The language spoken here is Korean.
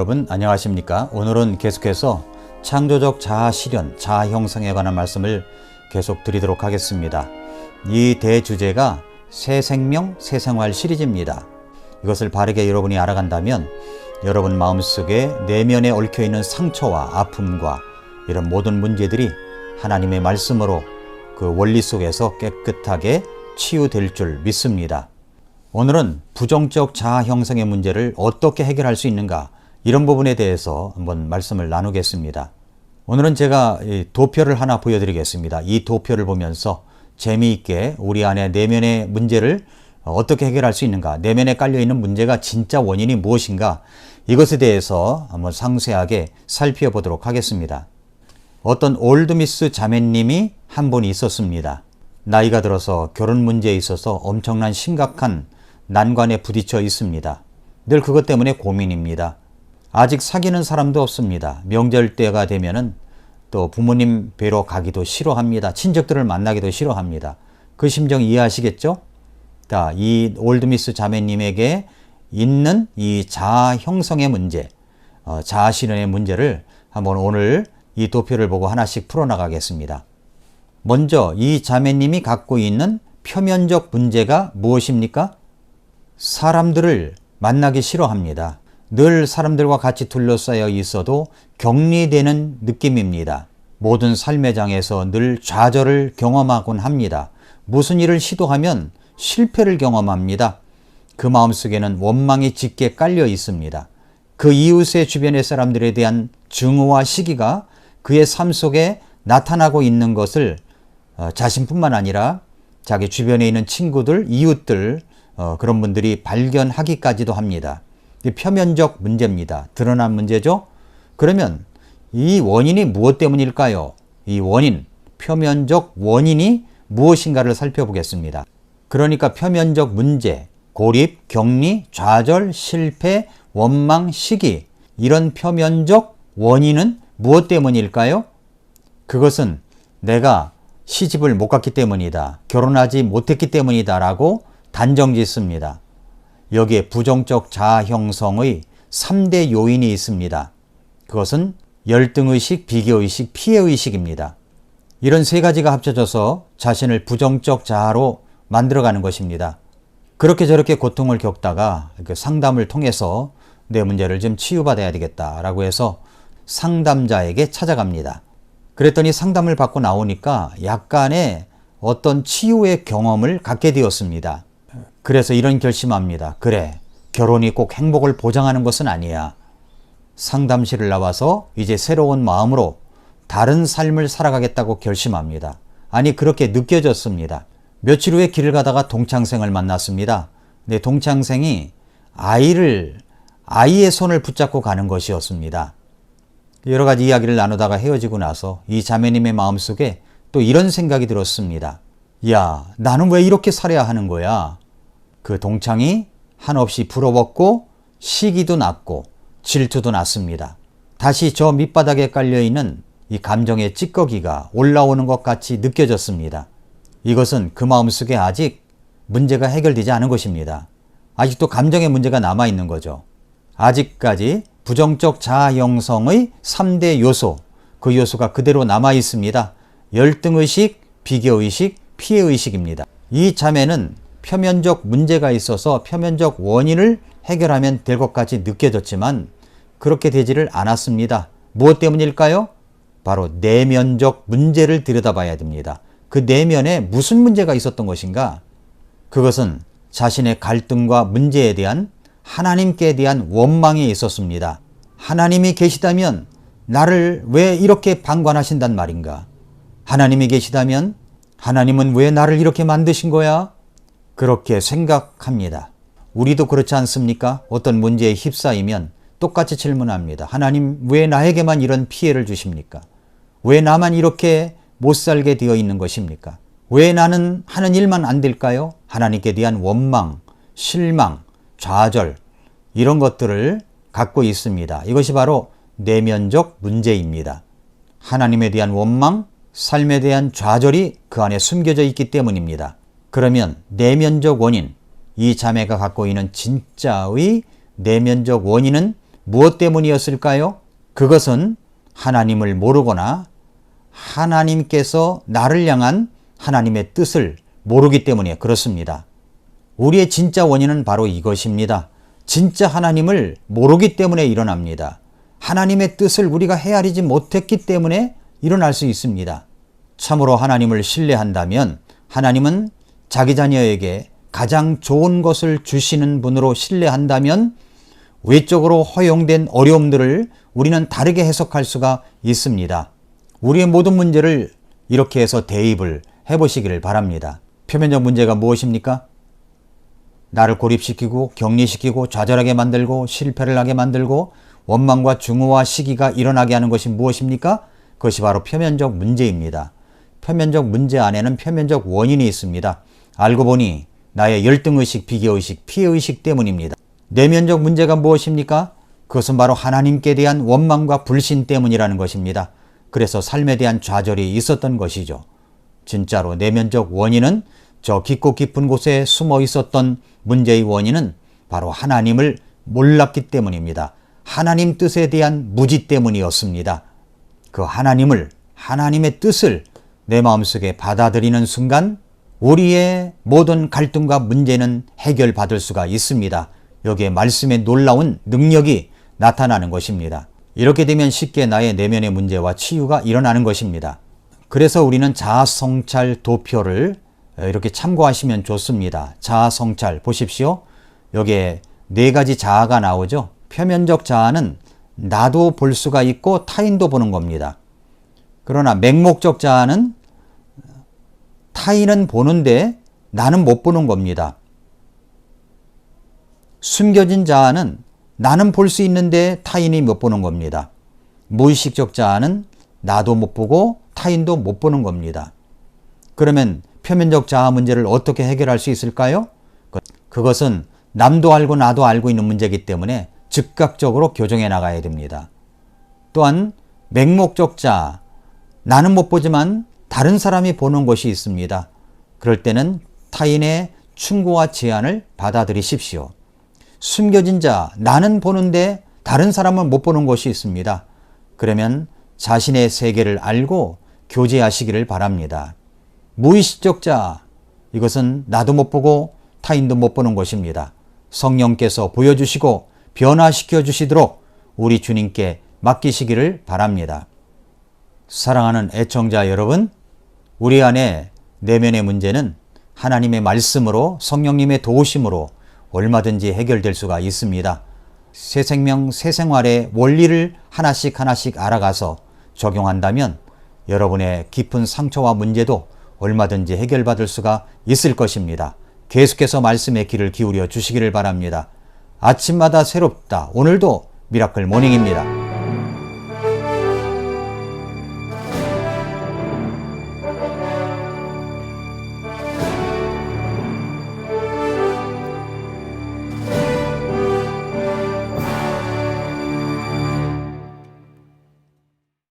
여러분 안녕하십니까? 오늘은 계속해서 창조적 자아 실현, 자아 형성에 관한 말씀을 계속 드리도록 하겠습니다. 이 대주제가 새 생명, 새 생활 시리즈입니다. 이것을 바르게 여러분이 알아간다면 여러분 마음속에 내면에 얽혀있는 상처와 아픔과 이런 모든 문제들이 하나님의 말씀으로 그 원리 속에서 깨끗하게 치유될 줄 믿습니다. 오늘은 부정적 자아 형성의 문제를 어떻게 해결할 수 있는가, 이런 부분에 대해서 한번 말씀을 나누겠습니다. 오늘은 제가 도표를 하나 보여드리겠습니다. 이 도표를 보면서 재미있게 우리 안에 내면의 문제를 어떻게 해결할 수 있는가, 내면에 깔려있는 문제가 진짜 원인이 무엇인가, 이것에 대해서 한번 상세하게 살펴보도록 하겠습니다. 어떤 올드미스 자매님이 한 분이 있었습니다. 나이가 들어서 결혼 문제에 있어서 엄청난 심각한 난관에 부딪혀 있습니다. 늘 그것 때문에 고민입니다. 아직 사귀는 사람도 없습니다. 명절 때가 되면은 또 부모님 뵈러 가기도 싫어합니다. 친척들을 만나기도 싫어합니다. 그 심정 이해하시겠죠? 자, 이 올드미스 자매님에게 있는 이 자아 형성의 문제, 자아 실현의 문제를 한번 오늘 이 도표를 보고 하나씩 풀어나가겠습니다. 먼저 이 자매님이 갖고 있는 표면적 문제가 무엇입니까? 사람들을 만나기 싫어합니다. 늘 사람들과 같이 둘러싸여 있어도 격리되는 느낌입니다. 모든 삶의 장에서 늘 좌절을 경험하곤 합니다. 무슨 일을 시도하면 실패를 경험합니다. 그 마음속에는 원망이 짙게 깔려 있습니다. 그 이웃의 주변의 사람들에 대한 증오와 시기가 그의 삶 속에 나타나고 있는 것을 자신뿐만 아니라 자기 주변에 있는 친구들, 이웃들, 그런 분들이 발견하기까지도 합니다. 표면적 문제입니다. 드러난 문제죠? 그러면 이 원인이 무엇 때문일까요? 이 원인, 표면적 원인이 무엇인가를 살펴보겠습니다. 그러니까 표면적 문제, 고립, 격리, 좌절, 실패, 원망, 시기, 이런 표면적 원인은 무엇 때문일까요? 그것은 내가 시집을 못 갔기 때문이다, 결혼하지 못했기 때문이다 라고 단정 짓습니다. 여기에 부정적 자아 형성의 3대 요인이 있습니다. 그것은 열등의식, 비교의식, 피해의식입니다. 이런 세 가지가 합쳐져서 자신을 부정적 자아로 만들어가는 것입니다. 그렇게 저렇게 고통을 겪다가 상담을 통해서 내 문제를 좀 치유받아야 되겠다라고 해서 상담자에게 찾아갑니다. 그랬더니 상담을 받고 나오니까 약간의 어떤 치유의 경험을 갖게 되었습니다. 그래서 이런 결심합니다. 그래, 결혼이 꼭 행복을 보장하는 것은 아니야. 상담실을 나와서 이제 새로운 마음으로 다른 삶을 살아가겠다고 결심합니다. 아니, 그렇게 느껴졌습니다. 며칠 후에 길을 가다가 동창생을 만났습니다. 네, 동창생이 아이의 손을 붙잡고 가는 것이었습니다. 여러 가지 이야기를 나누다가 헤어지고 나서 이 자매님의 마음속에 또 이런 생각이 들었습니다. 야, 나는 왜 이렇게 살아야 하는 거야? 그 동창이 한없이 부러웠고 시기도 났고 질투도 났습니다. 다시 저 밑바닥에 깔려있는 이 감정의 찌꺼기가 올라오는 것 같이 느껴졌습니다. 이것은 그 마음속에 아직 문제가 해결되지 않은 것입니다. 아직도 감정의 문제가 남아있는 거죠. 아직까지 부정적 자아 형성의 3대 요소, 그 요소가 그대로 남아있습니다. 열등의식, 비교의식, 피해의식입니다. 이 자매는 표면적 문제가 있어서 표면적 원인을 해결하면 될 것 같이 느껴졌지만 그렇게 되지를 않았습니다. 무엇 때문일까요? 바로 내면적 문제를 들여다봐야 됩니다. 그 내면에 무슨 문제가 있었던 것인가? 그것은 자신의 갈등과 문제에 대한 하나님께 대한 원망이 있었습니다. 하나님이 계시다면 나를 왜 이렇게 방관하신단 말인가? 하나님이 계시다면 하나님은 왜 나를 이렇게 만드신 거야? 그렇게 생각합니다. 우리도 그렇지 않습니까? 어떤 문제에 휩싸이면 똑같이 질문합니다. 하나님, 왜 나에게만 이런 피해를 주십니까? 왜 나만 이렇게 못 살게 되어 있는 것입니까? 왜 나는 하는 일만 안 될까요? 하나님께 대한 원망, 실망, 좌절, 이런 것들을 갖고 있습니다. 이것이 바로 내면적 문제입니다. 하나님에 대한 원망, 삶에 대한 좌절이 그 안에 숨겨져 있기 때문입니다. 그러면 내면적 원인, 이 자매가 갖고 있는 진짜의 내면적 원인은 무엇 때문이었을까요? 그것은 하나님을 모르거나 하나님께서 나를 향한 하나님의 뜻을 모르기 때문에 그렇습니다. 우리의 진짜 원인은 바로 이것입니다. 진짜 하나님을 모르기 때문에 일어납니다. 하나님의 뜻을 우리가 헤아리지 못했기 때문에 일어날 수 있습니다. 참으로 하나님을 신뢰한다면 하나님은 자기 자녀에게 가장 좋은 것을 주시는 분으로 신뢰한다면 외적으로 허용된 어려움들을 우리는 다르게 해석할 수가 있습니다. 우리의 모든 문제를 이렇게 해서 대입을 해보시기를 바랍니다. 표면적 문제가 무엇입니까? 나를 고립시키고 격리시키고 좌절하게 만들고 실패를 하게 만들고 원망과 증오와 시기가 일어나게 하는 것이 무엇입니까? 그것이 바로 표면적 문제입니다. 표면적 문제 안에는 표면적 원인이 있습니다. 알고 보니 나의 열등의식, 비교의식, 피해의식 때문입니다. 내면적 문제가 무엇입니까? 그것은 바로 하나님께 대한 원망과 불신 때문이라는 것입니다. 그래서 삶에 대한 좌절이 있었던 것이죠. 진짜로 내면적 원인은 저 깊고 깊은 곳에 숨어 있었던 문제의 원인은 바로 하나님을 몰랐기 때문입니다. 하나님 뜻에 대한 무지 때문이었습니다. 그 하나님의 뜻을 내 마음속에 받아들이는 순간 우리의 모든 갈등과 문제는 해결받을 수가 있습니다. 여기에 말씀의 놀라운 능력이 나타나는 것입니다. 이렇게 되면 쉽게 나의 내면의 문제와 치유가 일어나는 것입니다. 그래서 우리는 자아성찰 도표를 이렇게 참고하시면 좋습니다. 자아성찰 보십시오. 여기에 4가지 자아가 나오죠. 표면적 자아는 나도 볼 수가 있고 타인도 보는 겁니다. 그러나 맹목적 자아는 타인은 보는데 나는 못 보는 겁니다. 숨겨진 자아는 나는 볼 수 있는데 타인이 못 보는 겁니다. 무의식적 자아는 나도 못 보고 타인도 못 보는 겁니다. 그러면 표면적 자아 문제를 어떻게 해결할 수 있을까요? 그것은 남도 알고 나도 알고 있는 문제이기 때문에 즉각적으로 교정해 나가야 됩니다. 또한 맹목적 자아, 나는 못 보지만 다른 사람이 보는 것이 있습니다. 그럴 때는 타인의 충고와 제안을 받아들이십시오. 숨겨진 자, 나는 보는데 다른 사람은 못 보는 것이 있습니다. 그러면 자신의 세계를 알고 교제하시기를 바랍니다. 무의식적 자, 이것은 나도 못 보고 타인도 못 보는 것입니다. 성령께서 보여주시고 변화시켜 주시도록 우리 주님께 맡기시기를 바랍니다. 사랑하는 애청자 여러분, 우리 안에 내면의 문제는 하나님의 말씀으로 성령님의 도우심으로 얼마든지 해결될 수가 있습니다. 새 생명, 새 생활의 원리를 하나씩 알아가서 적용한다면 여러분의 깊은 상처와 문제도 얼마든지 해결받을 수가 있을 것입니다. 계속해서 말씀의 귀를 기울여 주시기를 바랍니다. 아침마다 새롭다. 오늘도 미라클 모닝입니다.